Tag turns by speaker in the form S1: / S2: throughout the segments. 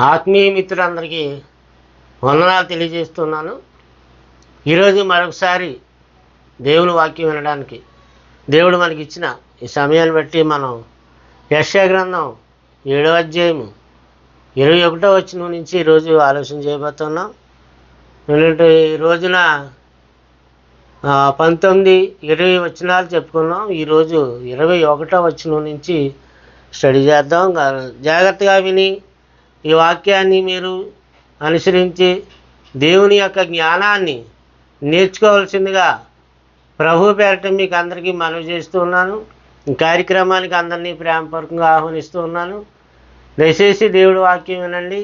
S1: ఆత్మీయ మిత్రులందరికీ వందనాలు తెలియజేస్తున్నాను. ఈరోజు మరొకసారి దేవుని వాక్యం వినడానికి దేవుడు మనకి ఇచ్చిన ఈ సమయాన్ని బట్టి మనం యెషయా గ్రంథం 7వ అధ్యాయం 21వ వచనం నుంచి ఈరోజు ఆలోచన చేయబోతున్నాం. ఎందుకంటే ఈ రోజున 19, 20 వచనాలు చెప్పుకున్నాం. ఈరోజు 21వ వచనం నుంచి స్టడీ చేద్దాం. జాగ్రత్తగా విని ఈ వాక్యాన్ని మీరు అనుసరించి దేవుని యొక్క జ్ఞానాన్ని నేర్చుకోవాల్సిందిగా ప్రభు పేరట మీకు అందరికీ మనవి చేస్తూ ఉన్నాను. ఈ కార్యక్రమానికి అందరినీ ప్రేమపూర్వకంగా ఆహ్వానిస్తూ ఉన్నాను. దయచేసి దేవుడి వాక్యం వినండి.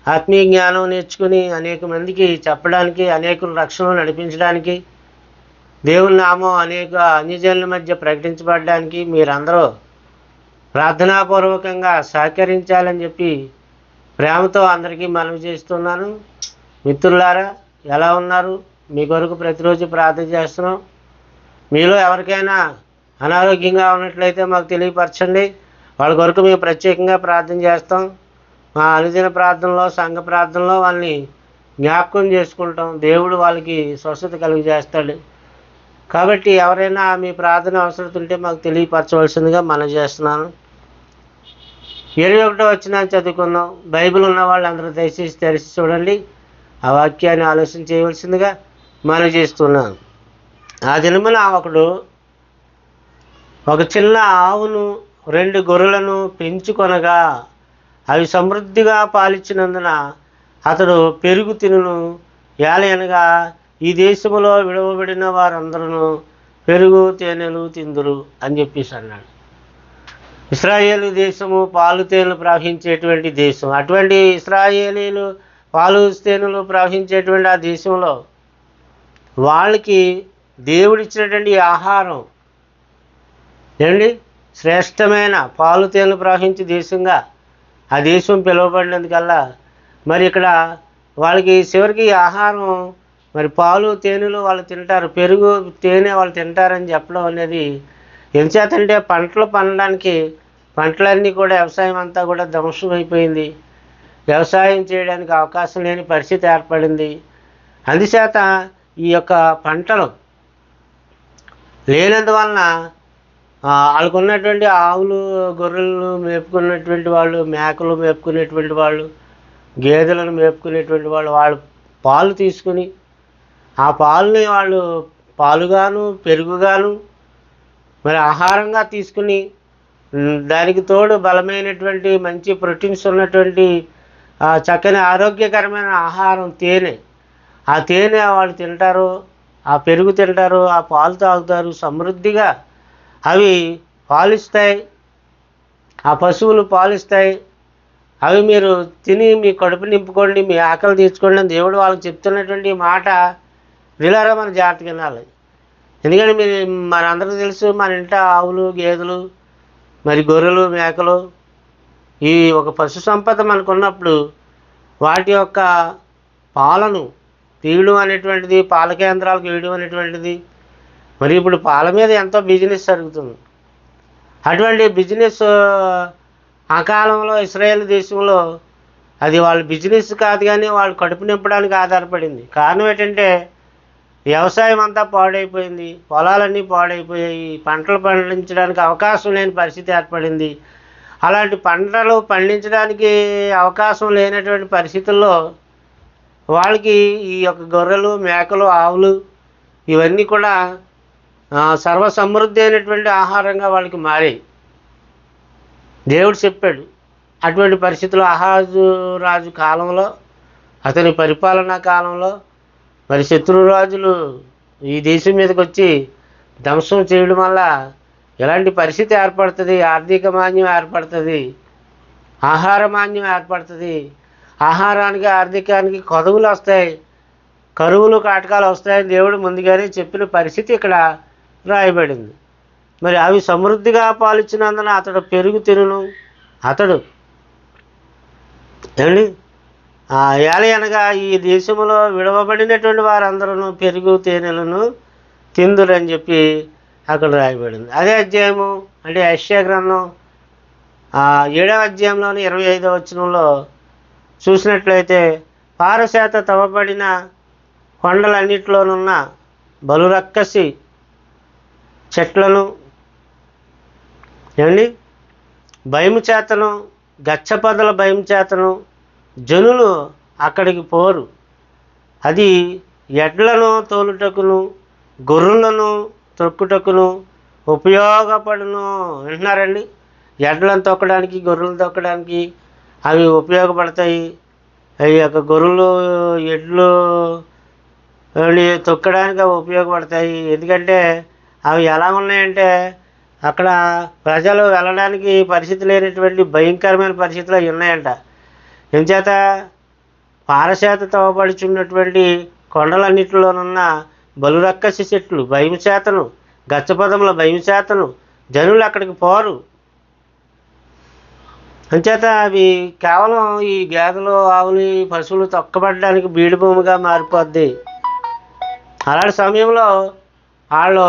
S1: ఆత్మీయ జ్ఞానం నేర్చుకుని అనేక మందికి చెప్పడానికి, అనేకుల రక్షణలు నడిపించడానికి, దేవుని నామం అనేక అన్యజనుల మధ్య ప్రకటించబడడానికి మీరందరూ ప్రార్థనాపూర్వకంగా సహకరించాలని చెప్పి ప్రేమతో అందరికీ మనవి చేస్తున్నాను. మిత్రులారా, ఎలా ఉన్నారు? మీ కొరకు ప్రతిరోజు ప్రార్థన చేస్తున్నాం. మీలో ఎవరికైనా అనారోగ్యంగా ఉన్నట్లయితే మాకు తెలియపరచండి. వాళ్ళ కొరకు మేము ప్రత్యేకంగా ప్రార్థన చేస్తాం. మా అనుదిన ప్రార్థనలో, సంఘ ప్రార్థనలో వాళ్ళని జ్ఞాపకం చేసుకుంటాం. దేవుడు వాళ్ళకి స్వస్థత కలుగజేస్తాడు. కాబట్టి ఎవరైనా మీ ప్రార్థన అవసరం ఉంటే మాకు తెలియపరచవలసిందిగా మనం చేస్తున్నాను. 21వ వచనాన్ని చదువుకుందాం. బైబిల్ ఉన్న వాళ్ళు అందరూ దయచేసి తెరిచి చూడండి. ఆ వాక్యాన్ని ఆలోచన చేయవలసిందిగా మనం చేస్తున్నాం. ఆ దినమున ఒకడు ఒక చిన్న ఆవును 2 గొర్రెలను పెంచుకొనగా అవి సమృద్ధిగా పాలిచ్చినందున అతడు పెరుగు తినును. ఏలయనగా ఈ దేశంలో విడవబడిన వారందరూ పెరుగు తేనెలు తిందురు అని చెప్పేసి అన్నాడు. ఇశ్రాయేలు దేశము పాలు తేనెలు ప్రవహించేటువంటి దేశం. అటువంటి ఇశ్రాయేలీలు పాలు తేనెలు ప్రవహించేటువంటి ఆ దేశంలో వాళ్ళకి దేవుడిచ్చినటువంటి ఆహారం ఏమండి, శ్రేష్టమైన పాలు తేనెలు ప్రవహించే దేశంగా ఆ దేశం పిలువబడినందుకల్లా మరి ఇక్కడ వాళ్ళకి చివరికి ఆహారం మరి పాలు తేనెలు వాళ్ళు తింటారు, పెరుగు తేనె వాళ్ళు తింటారని చెప్పడం అనేది ఎంచేతంటే పంటలు పండడానికి పంటలన్నీ కూడా వ్యవసాయం అంతా కూడా ధ్వంసం అయిపోయింది. వ్యవసాయం చేయడానికి అవకాశం లేని పరిస్థితి ఏర్పడింది. అందుచేత ఈ యొక్క పంటలు లేనందువలన వాళ్ళకు ఉన్నటువంటి ఆవులు, గొర్రెలను మేపుకున్నటువంటి వాళ్ళు, మేకలు మేపుకునేటువంటి వాళ్ళు, గేదెలను మేపుకునేటువంటి వాళ్ళు పాలు తీసుకుని ఆ పాలని వాళ్ళు పాలుగాను పెరుగుగాను మరి ఆహారంగా తీసుకుని దానికి తోడు బలమైనటువంటి మంచి ప్రోటీన్స్ ఉన్నటువంటి చక్కని ఆరోగ్యకరమైన ఆహారం తేనె. ఆ తేనె వాళ్ళు తింటారు, ఆ పెరుగు తింటారు, ఆ పాలు తాగుతారు. సమృద్ధిగా అవి పాలిస్తాయి, ఆ పశువులు పాలిస్తాయి. అవి మీరు తిని మీ కడుపు నింపుకోండి, మీ ఆకలి తీర్చుకోండి అని దేవుడు వాళ్ళకి చెప్తున్నటువంటి మాట వీళ్ళారా మన జాగ్రత్తగా వినాలి. ఎందుకంటే మనందరికీ తెలుసు, మన ఇంట ఆవులు, గేదెలు, మరి గొర్రెలు, మేకలు ఈ ఒక పశు సంపద మనకు ఉన్నప్పుడు వాటి యొక్క పాలను తీయడం అనేటువంటిది, పాల కేంద్రాలకు వేయడం అనేటువంటిది, మరి ఇప్పుడు పాల మీద ఎంతో బిజినెస్ జరుగుతుంది. అటువంటి బిజినెస్ ఆ కాలంలో ఇశ్రాయేల్ దేశంలో అది వాళ్ళ బిజినెస్ కాదు, కానీ వాళ్ళు కడుపు నింపడానికి ఆధారపడింది. కారణం ఏంటంటే వ్యవసాయం అంతా పాడైపోయింది, పొలాలన్నీ పాడైపోయాయి, పంటలు పండించడానికి అవకాశం లేని పరిస్థితి ఏర్పడింది. అలాంటి పంటలు పండించడానికి అవకాశం లేనటువంటి పరిస్థితుల్లో వాళ్ళకి ఈ యొక్క గొర్రెలు, మేకలు, ఆవులు ఇవన్నీ కూడా సర్వసమృద్ధి అయినటువంటి ఆహారంగా వాళ్ళకి మారాయి. దేవుడు చెప్పాడు. అటువంటి పరిస్థితుల్లో అహాజు రాజు కాలంలో, అతని పరిపాలనా కాలంలో మరి శత్రురాజులు ఈ దేశం మీదకి వచ్చి ధ్వంసం చేయడం వల్ల ఎలాంటి పరిస్థితి ఏర్పడుతుంది? ఆర్థిక మాన్యం ఏర్పడుతుంది, ఆహార మాన్యం ఏర్పడుతుంది. ఆహారానికి, ఆర్థికానికి కొదవులు వస్తాయి, కరువులు, కాటకాలు వస్తాయని దేవుడు ముందుగానే చెప్పిన పరిస్థితి ఇక్కడ రాయబడింది. మరి అవి సమృద్ధిగా పాలిచ్చినందున అతడు పెరుగు తినును. అతడు ఏమండి ఏలయనగా ఈ దేశంలో విడవబడినటువంటి వారందరూ పెరుగు తేనెలను తిందురని చెప్పి అక్కడ రాయబడింది. అదే అధ్యాయము అంటే యెషయా గ్రంథం 7వ అధ్యాయంలోని 25వ వచనంలో చూసినట్లయితే పారశాత తవ్వబడిన కొండలన్నిటిలోనున్న బలురక్కసి చెట్లను ఏమండి భయము చేతను గచ్చపదల భయం చేతను జనులు అక్కడికి పోరు. అది ఎడ్లను తోలుటకును గొర్రెలను తొక్కుటకును ఉపయోగపడును. వింటున్నారండి? ఎడ్లను తొక్కడానికి గొర్రెలు తొక్కడానికి అవి ఉపయోగపడతాయి. ఈ యొక్క గొర్రెలు ఎడ్లు తొక్కడానికి అవి ఉపయోగపడతాయి. ఎందుకంటే అవి ఎలా ఉన్నాయంటే అక్కడ ప్రజలు వెళ్ళడానికి పరిస్థితి లేనటువంటి భయంకరమైన పరిస్థితులు అవి ఉన్నాయంట. ఎంచేత పారశాత తవ్వబడుచున్నటువంటి కొండలన్నిటిలోనున్న బలురక్కసి చెట్లు భయం చేతను గచ్చపదముల భయం చేతను జనులు అక్కడికి పోరు. అంచేత అవి కేవలం ఈ గేదెలు ఆవులు పశువులు తొక్కబడడానికి బీడు భూమిగా మారిపోద్ది. అలాంటి సమయంలో వాళ్ళు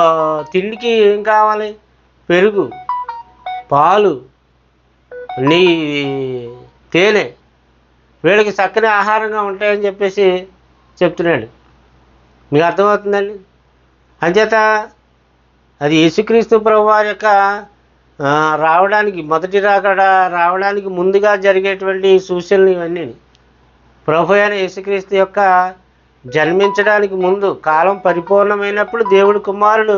S1: తిండికి ఏం కావాలి? పెరుగు, పాలు, తేనె వీళ్ళకి చక్కని ఆహారంగా ఉంటాయని చెప్పేసి చెప్తున్నాడు. మీకు అర్థమవుతుందండి? అంచేత అది యేసుక్రీస్తు ప్రభువారి యొక్క రావడానికి మొదటి రావడానికి ముందుగా జరిగేటువంటి సూచనలు ఇవన్నీ. ప్రభు అయిన యేసుక్రీస్తు యొక్క జన్మించడానికి ముందు కాలం పరిపూర్ణమైనప్పుడు దేవుడి కుమారుడు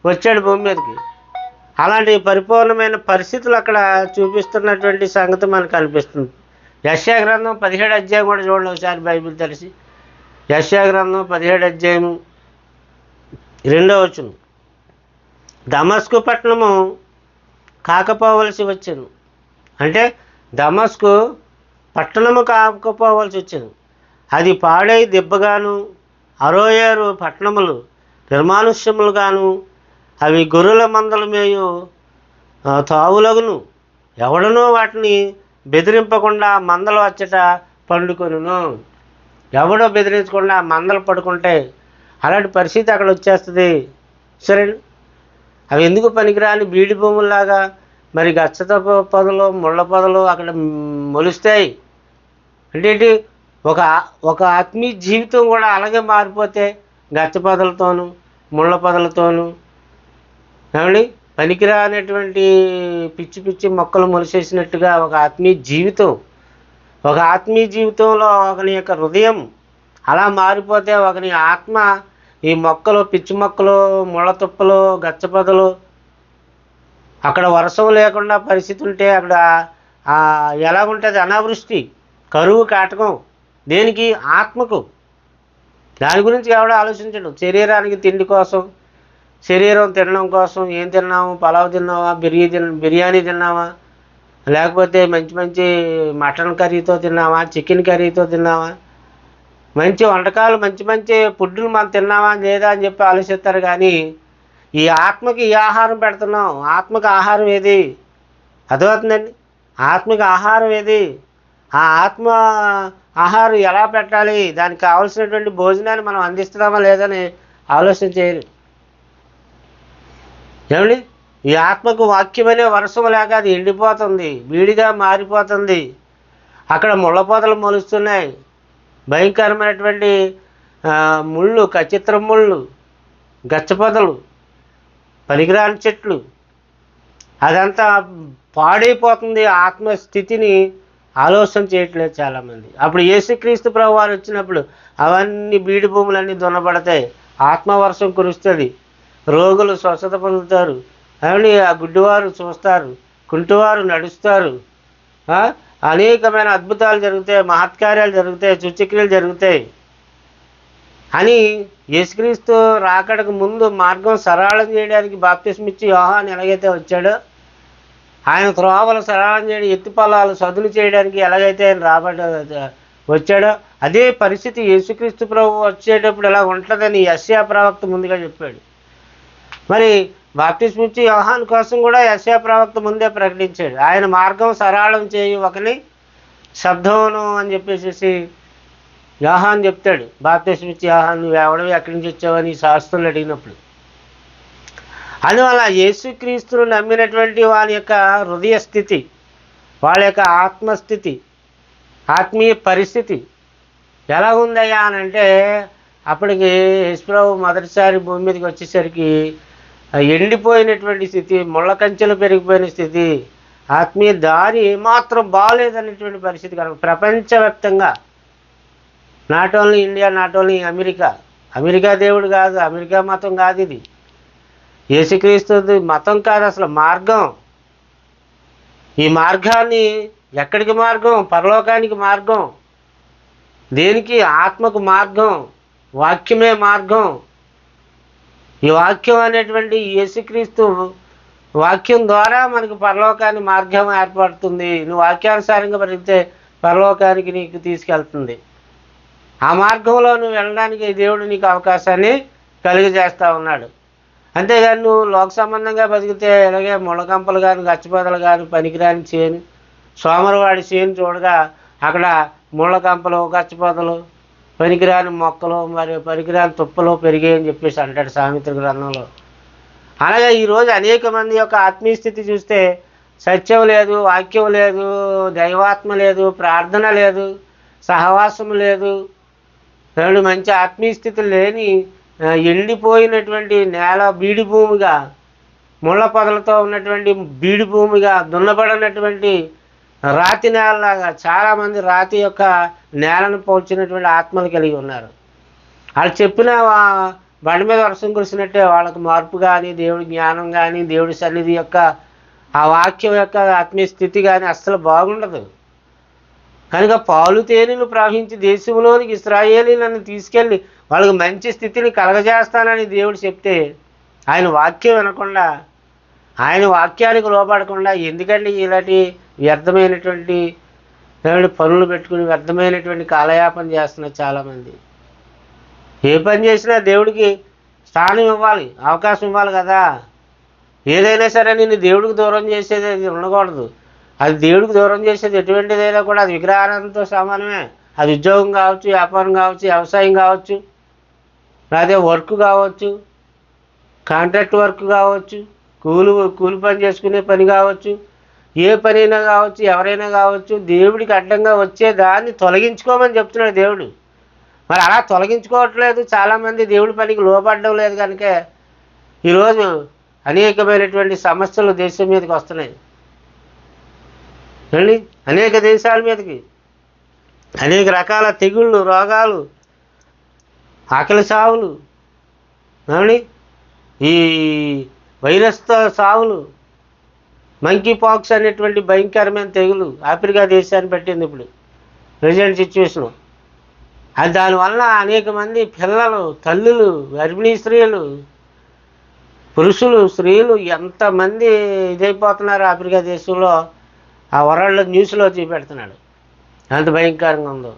S1: వచ్చాడు భూమి మీదకి. అలాంటి పరిపూర్ణమైన పరిస్థితులు అక్కడ చూపిస్తున్నటువంటి సంగతి మనకు అనిపిస్తుంది. యెషయా గ్రంథం 17 అధ్యాయం కూడా చూడండి ఒకసారి బైబిల్ తెలిసి. యెషయా గ్రంథం 17 అధ్యాయం 2వ వచనం. దమస్కు పట్టణము కాకపోవలసి వచ్చాను. అంటే దమస్కు పట్టణము కాకపోవలసి వచ్చాను. అది పాడై దెబ్బగాను అరోయేరు పట్టణములు నిర్మానుష్యములుగాను అవి గొర్రెల మందల మేయు తావులగును. ఎవడనూ వాటిని బెదిరింపకుండా మందలు వచ్చట పండుకొనును. ఎవడో బెదిరించకుండా మందలు పడుకుంటే అలాంటి పరిస్థితి అక్కడ వచ్చేస్తుంది. సరే, అవి ఎందుకు పనికిరాని బీడి భూముల్లాగా మరి గచ్చత పొదలు ముళ్ళ పొదలు అక్కడ మొలుస్తాయి. అంటే ఏంటి? ఒక ఆత్మీయ జీవితం కూడా అలాగే మారిపోతే గచ్చ పొదలతోనూ ముళ్ళ పొదలతోనూ ఏమండి పనికిరానటువంటి పిచ్చి పిచ్చి మొక్కలు మొలిసేసినట్టుగా ఒక ఆత్మీయ జీవితంలో ఒకని యొక్క హృదయం అలా మారిపోతే ఒకని ఆత్మ ఈ మొక్కలు పిచ్చి మొక్కలు ముళ్ళ తుప్పలు గచ్చపొదలు అక్కడ వర్షం లేకుండా పరిస్థితి ఉంటే అక్కడ ఎలాగుంటుంది? అనావృష్టి, కరువు, కాటకం. దేనికి? ఆత్మకు. దాని గురించి ఎవడో ఆలోచించడు. శరీరానికి తిండి కోసం, శరీరం తినడం కోసం ఏం తిన్నాము? పలావ్ తిన్నావా? బిర్యానీ తిన్నావా? లేకపోతే మంచి మంచి మటన్ కర్రీతో తిన్నావా? చికెన్ కర్రీతో తిన్నావా? మంచి వంటకాలు మంచి మంచి ఫుడ్లు మనం తిన్నావా లేదా అని చెప్పి ఆలోచిస్తారు. కానీ ఈ ఆత్మకి ఈ ఆహారం పెడుతున్నాం. ఆత్మకి ఆహారం ఏది? అర్థమవుతుందండి? ఆత్మకి ఆహారం ఏది? ఆ ఆత్మ ఆహారం ఎలా పెట్టాలి? దానికి కావాల్సినటువంటి భోజనాన్ని మనం అందిస్తున్నామా లేదని ఆలోచన చేయరు. ఏమండి? ఈ ఆత్మకు వాక్యమనే వర్షం లేక అది ఎండిపోతుంది, బీడిగా మారిపోతుంది. అక్కడ ముళ్ళపోతలు మొలుస్తున్నాయి. భయంకరమైనటువంటి ముళ్ళు, ఖచ్చిత్ర ముళ్ళు, గచ్చపొదలు, పనికిరాని చెట్లు, అదంతా పాడైపోతుంది. ఆత్మస్థితిని ఆలోచన చేయట్లేదు చాలామంది. అప్పుడు యేసుక్రీస్తు ప్రభు వారు వచ్చినప్పుడు అవన్నీ బీడి భూములన్నీ దున్నబడతాయి, ఆత్మవర్షం కురుస్తుంది, రోగులు స్వస్థత పొందుతారు, అవన్నీ ఆ గుడ్డివారు చూస్తారు, కుంటివారు నడుస్తారు, అనేకమైన అద్భుతాలు జరుగుతాయి, మహత్కార్యాలు జరుగుతాయి, సూచక్రియలు జరుగుతాయి అని యేసుక్రీస్తు రాకడకు ముందు మార్గం సరళం చేయడానికి బాప్తిస్మం ఇచ్చి యోహాను ఎలాగైతే వచ్చాడో, ఆయన త్రోవలు సరళం చేయడం, ఎత్తిపల్లాలు సదును చేయడానికి ఎలాగైతే ఆయన వచ్చాడో అదే పరిస్థితి యేసుక్రీస్తు ప్రభు వచ్చేటప్పుడు ఎలా ఉంటుందని యెషయా ప్రవక్త ముందుగా చెప్పాడు. మరి బాప్తిస్మం ఇచ్చి యోహాను కోసం కూడా యెషయా ప్రవక్త ముందే ప్రకటించాడు. ఆయన మార్గం సరళం చేయు ఒకని శబ్దమును అని చెప్పేసి యోహాను చెప్తాడు. బాప్తిస్మం ఇచ్చి యోహాను నువ్వు ఎవడవి ఎక్కడి నుంచి వచ్చావని శాస్త్రులు అడిగినప్పుడు. అందువల్ల యేసుక్రీస్తును నమ్మినటువంటి వాళ్ళ యొక్క హృదయ స్థితి, వాళ్ళ యొక్క ఆత్మస్థితి ఆత్మీయ పరిస్థితి ఎలా ఉందయ్యా అని అంటే, అప్పటికి యేసుప్రభు మొదటిసారి భూమి మీదకి వచ్చేసరికి ఎండిపోయినటువంటి స్థితి, ముళ్ళ కంచెలు పెరిగిపోయిన స్థితి, ఆత్మీయ దారి ఏమాత్రం బాగోలేదనేటువంటి పరిస్థితి కనుక ప్రపంచవ్యాప్తంగా, not only India, not only America దేవుడు కాదు, అమెరికా మతం కాదు, ఇది యేసుక్రీస్తు మతం కాదు, అసలు మార్గం. ఈ మార్గాన్ని ఎక్కడికి మార్గం? పరలోకానికి మార్గం. దేనికి? ఆత్మకు మార్గం. వాక్యమే మార్గం. ఈ వాక్యం అనేటువంటి యేసుక్రీస్తు వాక్యం ద్వారా మనకు పరలోకానికి మార్గం ఏర్పడుతుంది. నువ్వు వాక్యానుసారంగా బ్రతికితే పరలోకానికి నీకు తీసుకెళ్తుంది. ఆ మార్గంలో నువ్వు వెళ్ళడానికి దేవుడు నీకు అవకాశాన్ని కలిగజేస్తూ ఉన్నాడు. అంతేగాని నువ్వు లోక సంబంధంగా బతికితే ఇలాగే ముళ్ళకంపలు కానీ, గచ్చపొదలు కానీ, పనికిరాని చేను, సోమరవాడి చేను చూడగా అక్కడ ముళ్ళకంపలు, గచ్చపొదలు, పనికిరాని మొక్కలు, మరి పనికిరాని తుప్పలు పెరిగాయని చెప్పేసి అంటాడు సామెతల గ్రంథంలో. అలాగే ఈరోజు అనేక మంది యొక్క ఆత్మీయ స్థితి చూస్తే సత్యం లేదు, వాక్యం లేదు, దైవాత్మ లేదు, ప్రార్థన లేదు, సహవాసం లేదు, రెండు మంచి ఆత్మీయ స్థితి లేని ఎండిపోయినటువంటి నేల, బీడి భూమిగా, ముళ్ళ పొదలతో ఉన్నటువంటి బీడి భూమిగా, దున్నబడినటువంటి రాతి నేలలాగా చాలామంది రాతి యొక్క నేలను పోల్చినటువంటి ఆత్మలు కలిగి ఉన్నారు. వాళ్ళు చెప్పిన బండి మీద వర్షం కురిసినట్టే వాళ్ళకు మార్పు కానీ, దేవుడి జ్ఞానం కానీ, దేవుడి సన్నిధి యొక్క ఆ వాక్యం యొక్క ఆత్మీయ స్థితి కానీ అస్సలు బాగుండదు. కనుక పాలు తేనెలు ప్రవహించి దేశంలోనికి ఇశ్రాయేలీలను తీసుకెళ్ళి వాళ్ళకి మంచి స్థితిని కలగజేస్తానని దేవుడు చెప్తే ఆయన వాక్యం వినకుండా, ఆయన వాక్యానికి లోపడకుండా ఎందుకండి ఇలాంటి వ్యర్థమైనటువంటి పనులు పెట్టుకుని వ్యర్థమైనటువంటి కాలయాపన చేస్తున్నారు చాలామంది. ఏ పని చేసినా దేవుడికి స్థానం ఇవ్వాలి, అవకాశం ఇవ్వాలి కదా. ఏదైనా సరే నేను దేవుడికి దూరం చేసేది అది ఉండకూడదు. అది దేవుడికి దూరం చేసేది ఎటువంటిదైనా కూడా అది విగ్రహారాధనతో సమానమే. అది ఉద్యోగం కావచ్చు, వ్యాపారం కావచ్చు, వ్యవసాయం కావచ్చు, అదే వర్క్ కావచ్చు, కాంట్రాక్ట్ వర్క్ కావచ్చు, కూలి పని చేసుకునే పని కావచ్చు, ఏ పనైనా కావచ్చు, ఎవరైనా కావచ్చు, దేవుడికి అడ్డంగా వచ్చేదాన్ని తొలగించుకోమని చెప్తున్నాడు దేవుడు. మరి అలా తొలగించుకోవట్లేదు చాలామంది, దేవుడి పనికి లోపడడం లేదు. కనుక ఈరోజు అనేకమైనటువంటి సమస్యలు దేశం మీదకి వస్తున్నాయి అండి, అనేక దేశాల మీదకి అనేక రకాల తెగుళ్ళు, రోగాలు, ఆకలి సావులు, ఏమండి ఈ వైరస్తో సావులు, మంకీ పాక్స్ అనేటువంటి భయంకరమైన తెగులు ఆఫ్రికా దేశాన్ని పెట్టింది ఇప్పుడు ప్రెజెంట్ సిచ్యువేషను. అది దానివల్ల అనేక మంది పిల్లలు, తల్లులు, గర్భిణీ స్త్రీలు, పురుషులు, స్త్రీలు ఎంతమంది ఇదైపోతున్నారు ఆఫ్రికా దేశంలో. ఆ వరల్డ్ న్యూస్లో చూపెడుతున్నాడు ఎంత భయంకరంగా ఉందో.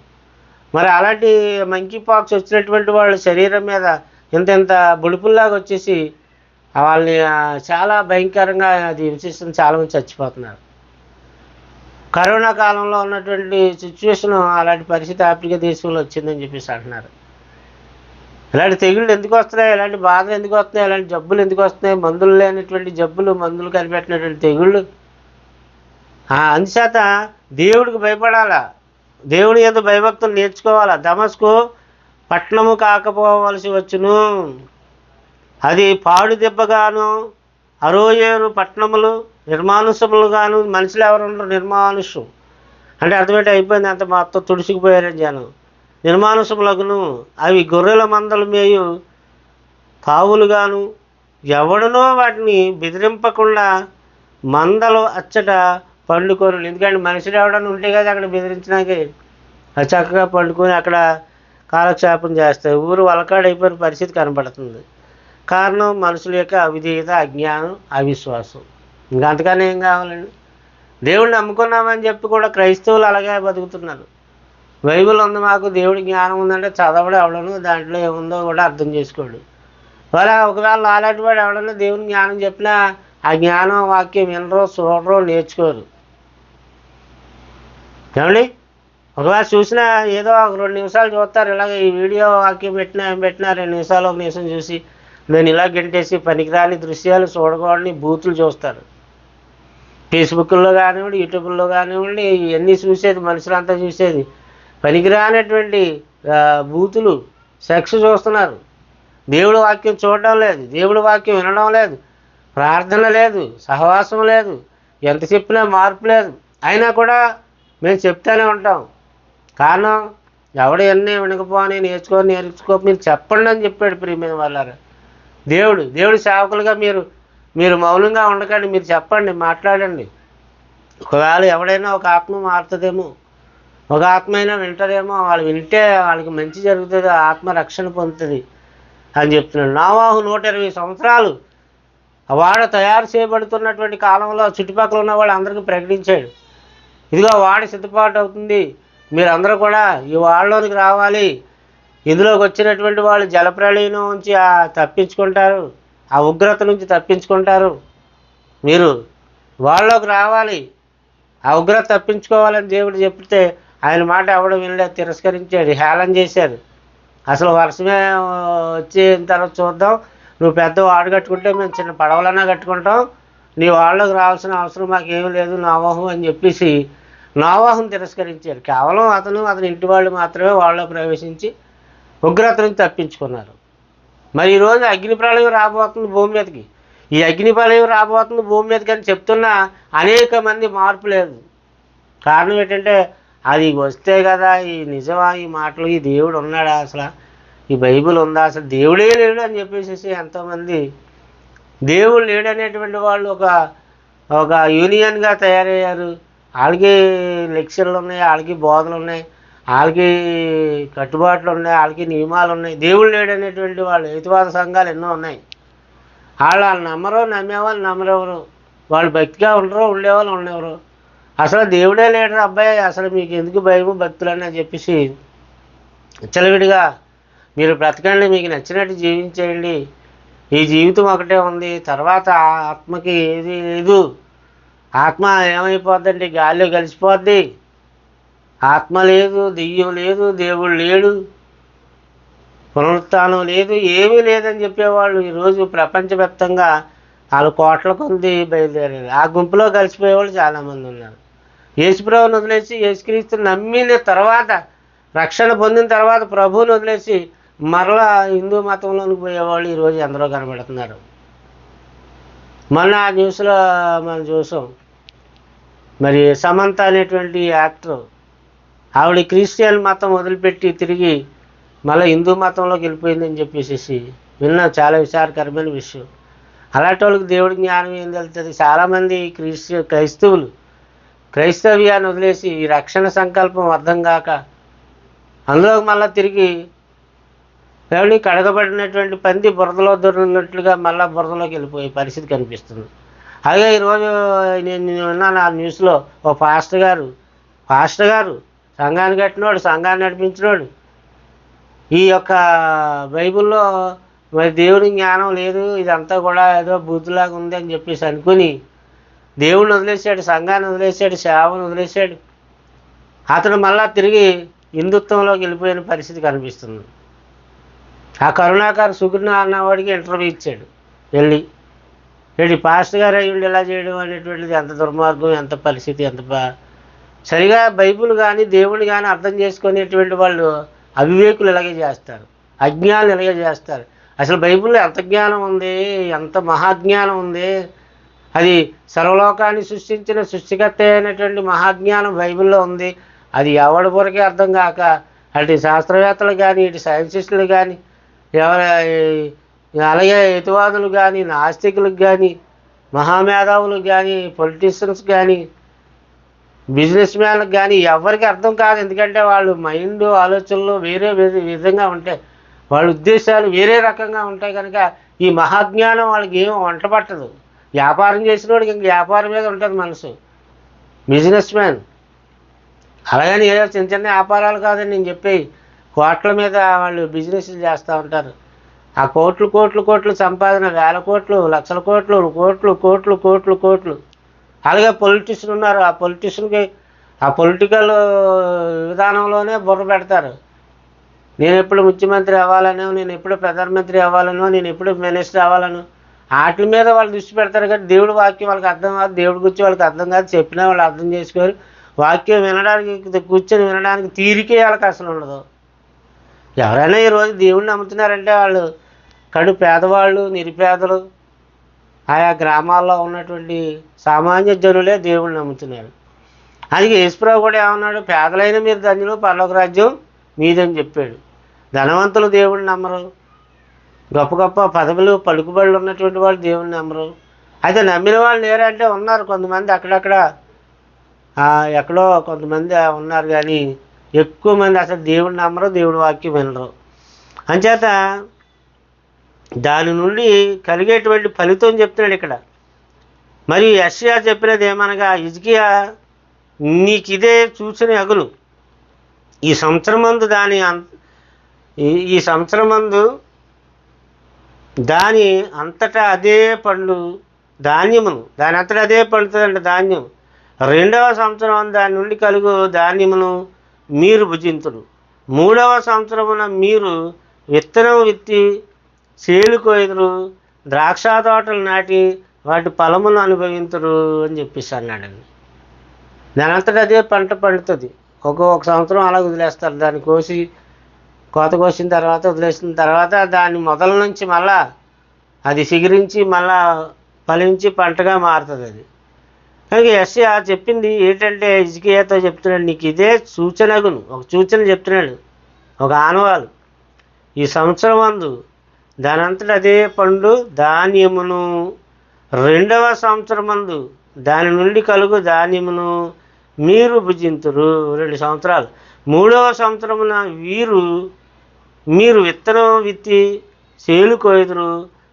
S1: మరి అలాంటి మంకీ పాక్స్ వచ్చినటువంటి వాళ్ళ శరీరం మీద ఇంత బుడుపుల్లాగా వచ్చేసి వాళ్ళని చాలా భయంకరంగా అది హింసిస్తుంది, చాలామంది చచ్చిపోతున్నారు. కరోనా కాలంలో ఉన్నటువంటి సిచ్యువేషన్ అలాంటి పరిస్థితి ఆఫ్రికా దేశంలో వచ్చిందని చెప్పేసి అంటున్నారు. ఇలాంటి తెగుళ్ళు ఎందుకు వస్తున్నాయి, ఇలాంటి బాధలు ఎందుకు వస్తున్నాయి, ఇలాంటి జబ్బులు ఎందుకు వస్తున్నాయి? మందులు లేనటువంటి జబ్బులు, మందులు కనిపెట్టినటువంటి తెగుళ్ళు. అందుచేత దేవుడికి భయపడాలా, దేవుడి యందు భయభక్తులు నేర్చుకోవాలా. దమస్కు పట్టణము కాకపోవలసి వచ్చును, అది పాడు దెబ్బగాను, అరోయేరు పట్టణములు నిర్మానుషములుగాను. మనుషులు ఎవరు ఉండరు, నిర్మానుషం అంటే అర్థమేంటి అయిపోయింది, అంత మొత్తం తుడుచుకుపోయారని జనం. నిర్మానుషములకును అవి గొర్రెల మందలు మేయు కావులుగాను, ఎవడనో వాటిని బెదిరింపకుండా మందలు అచ్చట పండుకొని. ఎందుకంటే మనుషులు ఎవడన్నా ఉంటే కదా అక్కడ బెదిరించడానికి, అది చక్కగా పండుకొని అక్కడ కాలక్షేపం చేస్తాయి. ఊరు వలకాడైపోయిన పరిస్థితి కనబడుతుంది. కారణం మనుషుల యొక్క అవిధేయత, అజ్ఞానం, అవిశ్వాసం. ఇంకా అంతకన్నా ఏం కావాలండి? దేవుడిని నమ్ముకున్నామని చెప్పి కూడా క్రైస్తవులు అలాగే బతుకుతున్నారు. బైబిల్ ఉంది మాకు, దేవుడి జ్ఞానం ఉందంటే చదవడం ఎవడను, దాంట్లో ఏముందో కూడా అర్థం చేసుకోడు. ఒకవేళ అలాంటి వాడు ఎవడన్నా దేవుని జ్ఞానం చెప్పినా ఆ జ్ఞానం వాక్యం వినరో, చూడరో, నేర్చుకోరు. ఏమండి ఒకవేళ చూసినా ఏదో ఒక 2 నిమిషాలు చూస్తారు, ఇలాగ ఈ వీడియో వాక్యం పెట్టినా 2 నిమిషాలు 1 నిమిషం చూసి నేను ఇలా గెంటేసి పనికిరాని దృశ్యాలు చూడకూడని బూతులు చూస్తారు. ఫేస్బుక్లో కానివ్వండి, యూట్యూబ్లో కానివ్వండి, ఇవన్నీ చూసేది, మనుషులంతా చూసేది పనికిరానటువంటి బూతులు, సెక్స్ చూస్తున్నారు. దేవుడి వాక్యం చూడడం లేదు, దేవుడి వాక్యం వినడం లేదు, ప్రార్థన లేదు, సహవాసం లేదు, ఎంత చెప్పినా మార్పు లేదు. అయినా కూడా మేము చెప్తానే ఉంటాం. కారణం ఎవడు ఎన్ని వినకపోని నేర్చుకో మీరు చెప్పండి అని చెప్పాడు. ప్రియమైన వాళ్ళారా, దేవుడి సేవకులుగా మీరు మౌనంగా ఉండకండి, మీరు చెప్పండి, మాట్లాడండి. ఒకవేళ ఎవడైనా ఒక ఆత్మ మారుతుందేమో, ఒక ఆత్మ అయినా వింటారేమో, వాళ్ళు వింటే వాళ్ళకి మంచి జరుగుతుంది, ఆత్మ రక్షణ పొందుతుంది అని చెప్తున్నాడు. నోవాహు 120 సంవత్సరాలు వాడ తయారు చేయబడుతున్నటువంటి కాలంలో చుట్టుపక్కల ఉన్న వాళ్ళు అందరికీ ప్రకటించాడు, ఇదిగో వాడ సిద్ధపాటు అవుతుంది, మీరందరూ కూడా ఈ వాడలోనికి రావాలి, ఇందులోకి వచ్చినటువంటి వాళ్ళు జలప్రళయం నుంచి తప్పించుకుంటారు, ఆ ఉగ్రత నుంచి తప్పించుకుంటారు, మీరు వాళ్ళలోకి రావాలి, ఆ ఉగ్రత తప్పించుకోవాలని దేవుడు చెప్తే ఆయన మాట ఎవడు వినలేదు, తిరస్కరించాడు, హేళన చేశారు. అసలు వర్షమే వచ్చిన తర్వాత చూద్దాం, నువ్వు పెద్ద వాడు కట్టుకుంటే మేము చిన్న పడవలన్నా కట్టుకుంటాం, నీ వాళ్ళకి రావాల్సిన అవసరం మాకేమీ లేదు నోవాహు అని చెప్పేసి నోవాహుని తిరస్కరించారు. కేవలం అతని ఇంటి వాళ్ళు మాత్రమే వాళ్ళలో ప్రవేశించి ఉగ్రత నుంచి తప్పించుకున్నారు. మరి ఈరోజు అగ్ని ప్రళయం రాబోతుంది భూమి మీదకి, ఈ అగ్ని ప్రళయం రాబోతుంది భూమి మీదకి అని చెప్తున్నా అనేక మంది మార్పు లేదు. కారణం ఏంటంటే అది వస్తే కదా ఈ నిజమా ఈ మాటలు, ఈ దేవుడు ఉన్నాడా, అసలు ఈ బైబిల్ ఉందా, అసలు దేవుడే లేడు అని చెప్పేసి ఎంతోమంది దేవుడు లేడు అనేటువంటి వాళ్ళు ఒక యూనియన్గా తయారయ్యారు. వాళ్ళకి లెక్చర్లు ఉన్నాయి, వాళ్ళకి బోధలు ఉన్నాయి, వాళ్ళకి కట్టుబాట్లు ఉన్నాయి, వాళ్ళకి నియమాలు ఉన్నాయి. దేవుడు లేడు అనేటువంటి వాళ్ళు హేతువాద సంఘాలు ఎన్నో ఉన్నాయి. వాళ్ళు నమ్మరు, నమ్మేవాళ్ళు నమ్మరెవరు, వాళ్ళు భక్తిగా ఉండరు, ఉండేవాళ్ళు ఉండేవారు. అసలు దేవుడే లేడు అబ్బాయి, అసలు మీకు ఎందుకు భయము భక్తులని అని చెప్పేసి విచ్చలవిడిగా మీరు బ్రతకండి, మీకు నచ్చినట్టు జీవించేయండి, ఈ జీవితం ఒకటే ఉంది, తర్వాత ఆత్మకి ఏది లేదు, ఆత్మ ఏమైపోద్దండి, గాలిలో కలిసిపోద్ది, ఆత్మ లేదు, దెయ్యం లేదు, దేవుడు లేడు, పునరుత్థానం లేదు, ఏమీ లేదని చెప్పేవాళ్ళు ఈరోజు ప్రపంచవ్యాప్తంగా వాళ్ళు కోట్ల కొద్ది బయలుదేరారు. ఆ గుంపులో కలిసిపోయేవాళ్ళు చాలామంది ఉన్నారు. యేసుప్రభుని వదిలేసి యేసుక్రీస్తుని నమ్మిన తర్వాత, రక్షణ పొందిన తర్వాత ప్రభువుని వదిలేసి మరలా హిందూ మతంలోనికి పోయేవాళ్ళు ఈరోజు ఎందరో కనబడుతున్నారు. మొన్న ఆ న్యూస్లో మనం చూసాం, మరి సమంత అనేటువంటి యాక్టర్ ఆవిడ క్రిస్టియన్ మతం వదిలిపెట్టి తిరిగి మళ్ళీ హిందూ మతంలోకి వెళ్ళిపోయిందని చెప్పేసి విన్నా. చాలా విచారకరమైన విషయం. అలాంటి వాళ్ళకి దేవుడి జ్ఞానం ఏం తెలుస్తుంది? చాలామంది క్రైస్తవ్యాన్ని వదిలేసి ఈ రక్షణ సంకల్పం అర్థం కాక అందులోకి మళ్ళీ తిరిగి ఎవరిని కడగబడినటువంటి పంది బురదలో దొరికినట్లుగా మళ్ళీ బురదలోకి వెళ్ళిపోయే పరిస్థితి కనిపిస్తుంది. అలాగే ఈరోజు నేను విన్నాను ఆ న్యూస్లో, ఓ పాస్టర్ గారు సంఘాన్ని కట్టినోడు, సంఘాన్ని నడిపించినోడు, ఈ యొక్క బైబిల్లో మరి దేవుని జ్ఞానం లేదు, ఇదంతా కూడా ఏదో బూతులాగా ఉంది అని చెప్పేసి అనుకుని దేవుడిని వదిలేశాడు, సంఘాన్ని వదిలేశాడు, సేవను వదిలేశాడు. అతను మళ్ళా తిరిగి హిందుత్వంలోకి వెళ్ళిపోయిన పరిస్థితి కనిపిస్తుంది. ఆ కరుణాకర్ సుగుణ అన్నవాడికి ఇంటర్వ్యూ ఇచ్చాడు, వెళ్ళి పాస్టర్ గారు అయ్యుండి ఎలా చేయడం అనేటువంటిది ఎంత దుర్మార్గం, ఎంత పరిస్థితి, సరిగా బైబిల్ కానీ దేవుని కానీ అర్థం చేసుకునేటువంటి వాళ్ళు అవివేకులు ఇలాగే చేస్తారు, అజ్ఞానులు ఇలాగే చేస్తారు. అసలు బైబిల్లో ఎంత జ్ఞానం ఉంది, ఎంత మహాజ్ఞానం ఉంది, అది సర్వలోకాన్ని సృష్టించిన సృష్టికర్త అయినటువంటి మహాజ్ఞానం బైబిల్లో ఉంది. అది ఎవడి వరకే అర్థం కాక అటు శాస్త్రవేత్తలు కానీ, ఇటు సైంటిస్టులు కానీ, అలాగే హేతువాదులు కానీ, నాస్తికులకు కానీ, మహామేధావులకు కానీ, పొలిటీషియన్స్ కానీ, బిజినెస్ మ్యాన్లకు కానీ ఎవరికి అర్థం కాదు. ఎందుకంటే వాళ్ళు మైండ్ ఆలోచనలు వేరే విధంగా ఉంటాయి, వాళ్ళ ఉద్దేశాలు వేరే రకంగా ఉంటాయి. కనుక ఈ మహాజ్ఞానం వాళ్ళకి ఏమో వంట పట్టదు. వ్యాపారం చేసిన వాడికి ఇంక వ్యాపారం మీద ఉంటుంది మనసు, బిజినెస్ మ్యాన్. అలాగని ఏదో చిన్న చిన్న వ్యాపారాలు కాదని నేను చెప్పి కోట్ల మీద వాళ్ళు బిజినెస్లు చేస్తూ ఉంటారు. ఆ కోట్లు సంపాదన, వేల కోట్లు, లక్షల కోట్లు. అలాగే పొలిటీషియన్ ఉన్నారు, ఆ పొలిటీషియన్కి ఆ పొలిటికల్ విధానంలోనే బుర్ర పెడతారు. నేను ఎప్పుడు ముఖ్యమంత్రి అవ్వాలనో, నేను ఎప్పుడు ప్రధానమంత్రి అవ్వాలనో, నేను ఎప్పుడు మినిస్టర్ అవ్వాలనో, వాటి మీద వాళ్ళు దృష్టి పెడతారు కానీ దేవుడి వాక్యం వాళ్ళకి అర్థం కాదు, దేవుడి గురించి వాళ్ళకి అర్థం కాదు, చెప్పినా వాళ్ళు అర్థం చేసుకోరు. వాక్యం వినడానికి కూర్చొని వినడానికి తీరికే వాళ్ళకి అసలు ఉండదు. ఎవరైనా ఈరోజు దేవుడిని నమ్ముతున్నారంటే వాళ్ళు కడు పేదవాళ్ళు, నిరుపేదలు, ఆయా గ్రామాల్లో ఉన్నటువంటి సామాన్య జనులే దేవుడిని నమ్ముతున్నారు. అందుకే యేసుప్రభు కూడా ఏమన్నాడు, పేదలైన మీరు ధన్యులు, పరలోక రాజ్యం మీదని చెప్పాడు. ధనవంతులు దేవుడిని నమ్మరు, గొప్ప గొప్ప పదవులు పలుకుబడులు ఉన్నటువంటి వాళ్ళు దేవుడిని నమ్మరు. అయితే నమ్మిన వాళ్ళు లేరంటే ఉన్నారు కొంతమంది అక్కడక్కడ, ఎక్కడో కొంతమంది ఉన్నారు, కానీ ఎక్కువ మంది అసలు దేవుడిని నమ్మరు, దేవుడి వాక్యం వినరు. అంచేత దాని నుండి కలిగేటువంటి ఫలితం చెప్తున్నాడు ఇక్కడ. మరి యెషయా చెప్పినది ఏమనగా, హిజ్కియా నీకు ఇదే సూచన అగును, ఈ సంవత్సరమందు ఈ సంవత్సరమందు దాని అంతటా అదే పండు ధాన్యమును, దాని అంతటా అదే పండుతుందంటే ధాన్యం. 2వ సంవత్సరం దాని నుండి కలుగు ధాన్యమును మీరు భుజింతుడు. 3వ సంవత్సరమున మీరు విత్తనం విత్తి చేలు కోయుదురు, ద్రాక్ష తోటలు నాటి వాటి ఫలమును అనుభవింతురు అని చెప్పేసి అన్నాడండి. దాని అంతటా అదే పంట పండుతుంది. ఒక సంవత్సరం అలా వదిలేస్తారు, దాన్ని కోత కోసిన తర్వాత వదిలేసిన తర్వాత దాన్ని మొదల నుంచి మళ్ళా అది చిగురించి మళ్ళా ఫలించి పంటగా మారుతుంది అది. కనుక యెషయా చెప్పింది ఏంటంటే, హిజ్కియాతో చెప్తున్నాడు, నీకు ఇదే సూచనగును, ఒక సూచన చెప్తున్నాడు, ఒక ఆనవాలు. ఈ సంవత్సరం అందు దానంతటా అదే పండు ధాన్యమును, 2వ సంవత్సరమందు దాని నుండి కలుగు ధాన్యమును మీరు భుజింతురు 2 సంవత్సరాలు. 3వ సంవత్సరమున మీరు విత్తనం విత్తి చేలు కోయుదురు,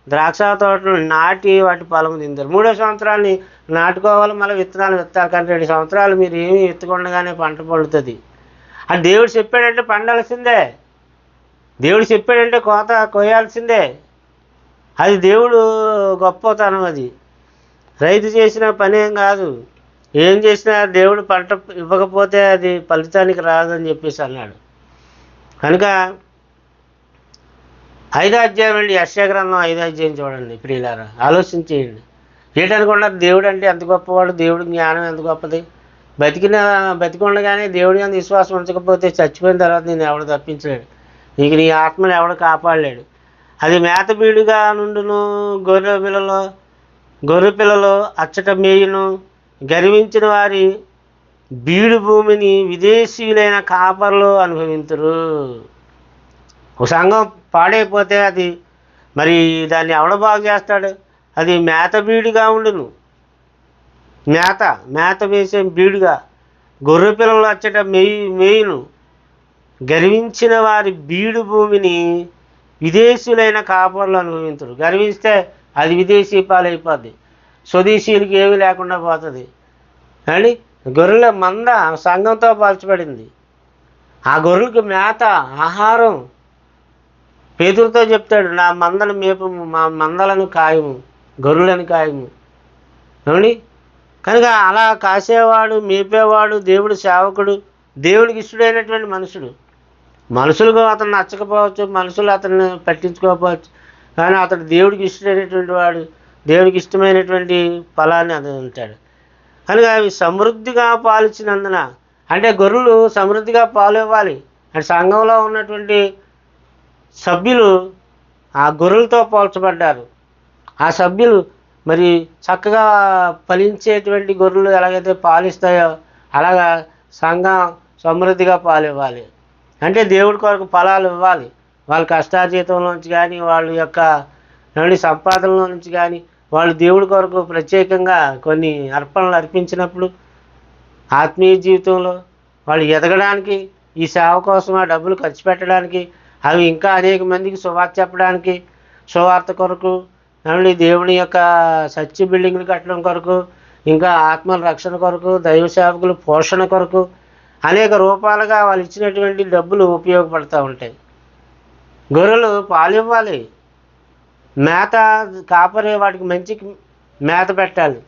S1: ద్రాక్ష తోటలు నాటి వాటి ఫలము తిందరు. 3వ సంవత్సరాన్ని నాటుకోవాలి, మళ్ళీ విత్తనాలు విత్తాలి. కానీ 2 సంవత్సరాలు మీరు ఏమీ విత్తకుండగానే పంట పండుతుంది. అది దేవుడు చెప్పాడంటే పండాల్సిందే, దేవుడు చెప్పాడంటే కోత కోయాల్సిందే. అది దేవుడు గొప్పతనం. అది రైతు చేసిన పనేం కాదు. ఏం చేసినా దేవుడు పంట ఇవ్వకపోతే అది ఫలితానికి రాదని చెప్పేసి అన్నాడు. కనుక 5వ అధ్యాయం అండి, యెషయా గ్రంథం 5వ అధ్యాయం చూడండి ప్రియులారా, ఆలోచించేయండి. ఏంటనుకున్నారు, దేవుడు అంటే ఎంత గొప్పవాడు, దేవుడి జ్ఞానం ఎంత గొప్పది. బతికుండగానే దేవుడి అంత విశ్వాసం ఉంచకపోతే చచ్చిపోయిన తర్వాత నేను ఎవడు తప్పించలేడు, నీకు నీ ఆత్మను ఎవడు కాపాడలేడు. అది మేత బీడుగా నుండును, గొర్రె పిల్లలు అచ్చట మేయును, గర్వించిన వారి బీడు భూమిని విదేశీయులైన కాపర్లు అనుభవించరు. ఒక సంఘం పాడైపోతే అది మరి దాన్ని ఎవడ బాగు చేస్తాడు, అది మేత బీడుగా ఉండును, మేత వేసే బీడుగా, గొర్రె పిల్లలు అచ్చట మేయును, గర్వించిన వారి బీడు భూమిని విదేశీయులైన కాపర్లు అనుభవించరు. గర్విస్తే అది విదేశీ పాలైపోద్ది, స్వదేశీయులకి ఏమీ లేకుండా పోతుంది. అండి గొర్రెల మంద సంఘంతో పోల్చబడింది. ఆ గొర్రెలకు మేత, ఆహారం. పేతురుతో చెప్తాడు, నా మందను మేపు, మా మందలను కాయము, గొర్రెలను కాయము. ఏమండి కనుక అలా కాసేవాడు, మేపేవాడు దేవుడు సేవకుడు, దేవుడికి ఇష్టడైనటువంటి మనుషులకు అతను నచ్చకపోవచ్చు, మనుషులు అతన్ని పట్టించుకోకపోవచ్చు, కానీ అతడు దేవుడికి ఇష్టమైనటువంటి వాడు, దేవుడికి ఇష్టమైనటువంటి ఫలాన్ని అతను ఉంటాడు. కనుక అవి సమృద్ధిగా పాలిచ్చినందున, అంటే గొర్రెలు సమృద్ధిగా పాలు ఇవ్వాలి. అంటే సంఘంలో ఉన్నటువంటి సభ్యులు ఆ గొర్రెలతో పోల్చబడ్డారు. ఆ సభ్యులు మరి చక్కగా ఫలించేటువంటి గొర్రెలు ఎలాగైతే పాలిస్తాయో అలాగా సంఘం సమృద్ధిగా పాలు ఇవ్వాలి. అంటే దేవుడి కొరకు ఫలాలు ఇవ్వాలి. వాళ్ళ కష్టార్జితంలోంచి కానీ, వాళ్ళ యొక్క సంపాదనలో నుంచి కానీ, వాళ్ళు దేవుడి కొరకు ప్రత్యేకంగా కొన్ని అర్పణలు అర్పించినప్పుడు ఆత్మీయ జీవితంలో వాళ్ళు ఎదగడానికి, ఈ సేవ కోసం ఆ డబ్బులు ఖర్చు పెట్టడానికి, అవి ఇంకా అనేక మందికి సువార్త చెప్పడానికి, సువార్త కొరకు, దేవుని యొక్క సత్య బిల్డింగ్లు కట్టడం కొరకు, ఇంకా ఆత్మల రక్షణ కొరకు, దైవ సేవకులు పోషణ కొరకు అనేక రూపాలుగా వాళ్ళు ఇచ్చినటువంటి డబ్బులు ఉపయోగపడుతూ ఉంటాయి. గొర్రెలు పాలు ఇవ్వాలి, మేత కాపరి వాటికి మంచి మేత పెట్టాలి.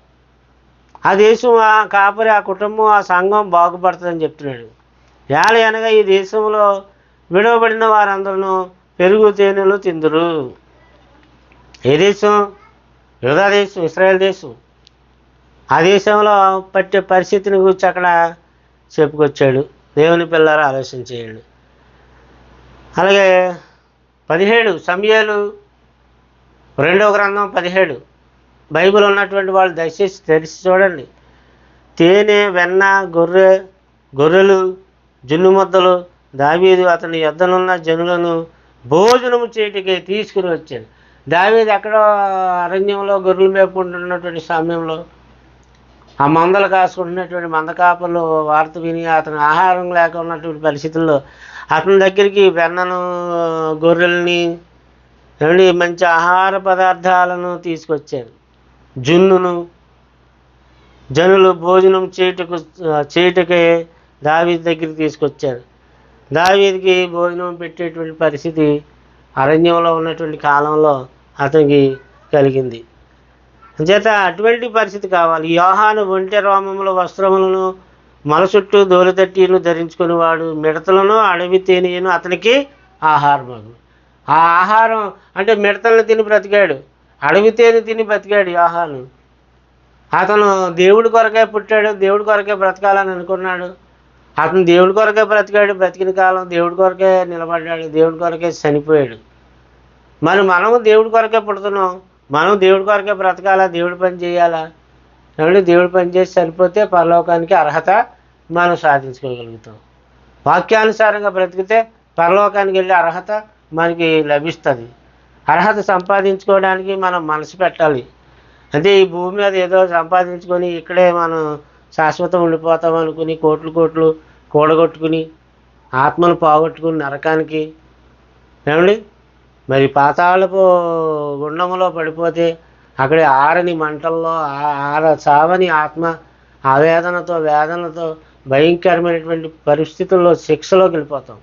S1: ఆ దేశం, ఆ కాపరి, ఆ కుటుంబం, ఆ సంఘం బాగుపడుతుందని చెప్తున్నాడు. అనగా ఈ దేశంలో విడవబడిన వారందరూ పెరుగు తేనెలు తిందురు. ఏ దేశం? యూదా దేశం, ఇశ్రాయేల్ దేశం. ఆ దేశంలో పట్టే పరిస్థితిని గురించి అక్కడ చెప్పుకొచ్చాడు. దేవుని పిల్లలు ఆలోచన చేయండి. అలాగే 17 సమూయేలు 2వ గ్రంథం 17. బైబిల్ ఉన్నటువంటి వాళ్ళు దయచేసి తెలిసి చూడండి. తేనె, వెన్న, గొర్రెలు, జున్ను ముద్దలు దావీదు అతని యొద్దనున్న జనులను భోజనము చేయటికి తీసుకుని వచ్చాడు. దావీదు ఎక్కడో అరణ్యంలో గొర్రెలు మేపుకుంటున్నటువంటి సమయంలో ఆ మందలు కాసుకుంటున్నటువంటి మందకాపర్లు వార్త విని అతను ఆహారం లేక ఉన్నటువంటి పరిస్థితుల్లో అతని దగ్గరికి వెన్నను, గొర్రెల్ని, మంచి ఆహార పదార్థాలను తీసుకొచ్చారు. జున్నును జనులు భోజనం చేయుటకే దావీదు దగ్గరికి తీసుకొచ్చారు. దావీదుకి భోజనం పెట్టేటువంటి పరిస్థితి అరణ్యంలో ఉన్నటువంటి కాలంలో అతనికి కలిగింది. అంచేత అటువంటి పరిస్థితి కావాలి. యోహాను ఒంటె రోమముల వస్త్రములను మొల చుట్టూ దోలితట్టిను ధరించుకునేవాడు. మిడతలను, అడవి తేనెను అతనికి ఆహారమగు. ఆ ఆహారం అంటే మిడతలను తిని బ్రతికాడు, అడవి తేనె తిని బ్రతికాడు యోహాను. అతను దేవుడి కొరకే పుట్టాడు, దేవుడి కొరకే బ్రతకాలని అనుకున్నాడు. అతను దేవుడి కొరకే బ్రతికాడు, బ్రతికిన కాలం దేవుడి కొరకే నిలబడ్డాడు, దేవుడి కొరకే చనిపోయాడు. మరి మనము దేవుడి కొరకే పుడుతున్నాం, మనం దేవుడి కొరకే బ్రతకాలా, దేవుడి పని చేయాలా? దేవుడి పని చేసి చనిపోతే పరలోకానికి అర్హత మనం సాధించుకోగలుగుతాం. వాక్యానుసారంగా బ్రతికితే పరలోకానికి వెళ్ళే అర్హత మనకి లభిస్తుంది. అర్హత సంపాదించుకోవడానికి మనం మనసు పెట్టాలి. అంటే ఈ భూమి మీద ఏదో సంపాదించుకొని ఇక్కడే మనం శాశ్వతం ఉండిపోతాం అనుకుని కోట్లు కూడగొట్టుకుని ఆత్మను పోగొట్టుకుని నరకానికి మరి పాతాళపు గుండంలో పడిపోతే అక్కడ ఆరని మంటల్లో చావని ఆత్మ ఆవేదనతో వేదనతో భయంకరమైనటువంటి పరిస్థితుల్లో శిక్షలోకి వెళ్ళిపోతాం.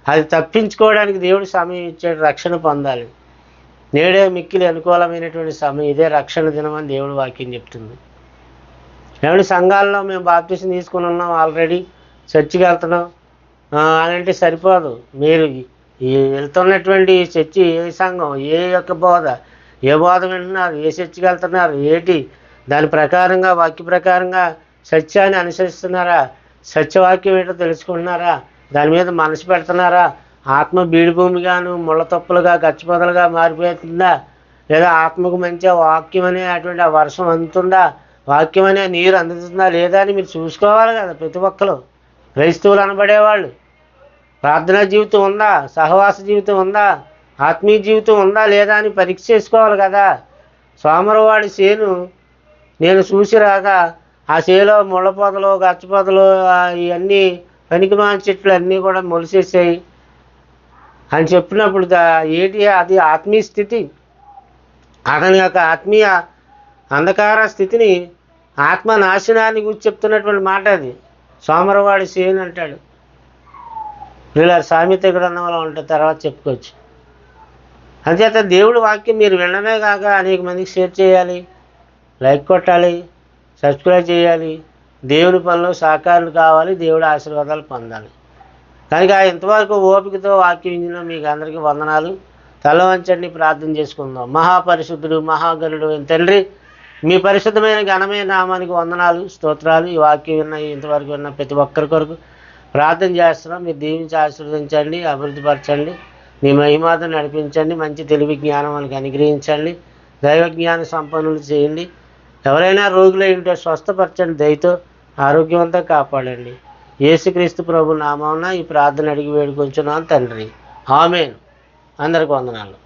S1: అది తప్పించుకోవడానికి దేవుడు సమయం ఇచ్చాడు, రక్షణ పొందాలి. నేడే మిక్కిలి అనుకూలమైనటువంటి సమయం, ఇదే రక్షణ దినం అని దేవుడు వాక్యం చెప్తుంది. సంఘాల్లో మేము బాప్టిజం తీసుకుని ఉన్నాం, ఆల్రెడీ చర్చికి వెళ్తున్నాం అని అంటే సరిపోదు. మీరు వెళ్తున్నటువంటి చర్చి ఏ సంఘం, ఏ యొక్క బోధ, ఏ బోధ వింటున్నారు, ఏ చర్చికి వెళ్తున్నారు, ఏంటి దాని ప్రకారంగా వాక్య ప్రకారంగా సత్యాన్ని అనుసరిస్తున్నారా, సత్యవాక్యం ఏంటో తెలుసుకుంటున్నారా, దాని మీద మనసు పెడుతున్నారా, ఆత్మ బీడి భూమిగాను ముళ్ళ తప్పులుగా గచ్చిపొదలుగా మారిపోతుందా, లేదా ఆత్మకు మంచిగా వాక్యం అనే అటువంటి ఆ వర్షం అందుతుందా, వాక్యం అనే నీరు అందుతుందా లేదా అని మీరు చూసుకోవాలి కదా. ప్రతి ఒక్కరు క్రైస్తవులు అనబడేవాళ్ళు ప్రార్థనా జీవితం ఉందా, సహవాస జీవితం ఉందా, ఆత్మీయ జీవితం ఉందా లేదా అని పరీక్ష చేసుకోవాలి కదా. సోమరవాడి చేను నేను చూసి రాగా ఆ చేలో ముళ్ళ పొదలు గచ్చపొదలు ఇవన్నీ పనికిమాల చెట్లు అన్నీ కూడా మొలిసేసాయి అని చెప్పినప్పుడు ఏంటి అది ఆత్మీయ స్థితి. అతని యొక్క ఆత్మీయ అంధకార స్థితిని, ఆత్మ నాశనాన్ని గురించి చెప్తున్నటువంటి మాట అది. సోమరవాడి సేను అంటాడు. ఇలా సామెత గ్రంథంలో ఉంటుంది, తర్వాత చెప్పుకోవచ్చు. అంచేత దేవుడి వాక్యం మీరు వినడమే కాక అనేక మందికి షేర్ చేయాలి, లైక్ కొట్టాలి, సబ్స్క్రైబ్ చేయాలి. దేవుని పనిలో సహకారులు కావాలి, దేవుడి ఆశీర్వాదాలు పొందాలి. కనుక ఇంతవరకు ఓపికతో వాక్యం వినిన మీకు అందరికీ వందనాలు. తల వంచండి, ప్రార్థన చేసుకుందాం. మహాపరిశుద్ధుడు మహాగణుడు తండ్రి, మీ పరిశుద్ధమైన ఘనమైన నామానికి వందనాలు, స్తోత్రాలు. ఈ వాక్యం విన్న ఇంతవరకు విన్న ప్రతి ఒక్కరి కొరకు ప్రార్థన చేస్తున్నాం. మీరు దీవించి ఆశీర్వదించండి, అభివృద్ధిపరచండి, మీ మహిమాతో నడిపించండి, మంచి తెలివి జ్ఞానం మనకు అనుగ్రహించండి, దైవ జ్ఞాన సంపన్నులు చేయండి. ఎవరైనా రోగులై ఉంటే స్వస్థపరచండి, దయతో ఆరోగ్యవంతంగా కాపాడండి. యేసుక్రీస్తు ప్రభు నామమున ఈ ప్రార్థన అడిగి వేడుకొంచున్నాను తండ్రి, ఆమేన్. అందరికి వందనాలు.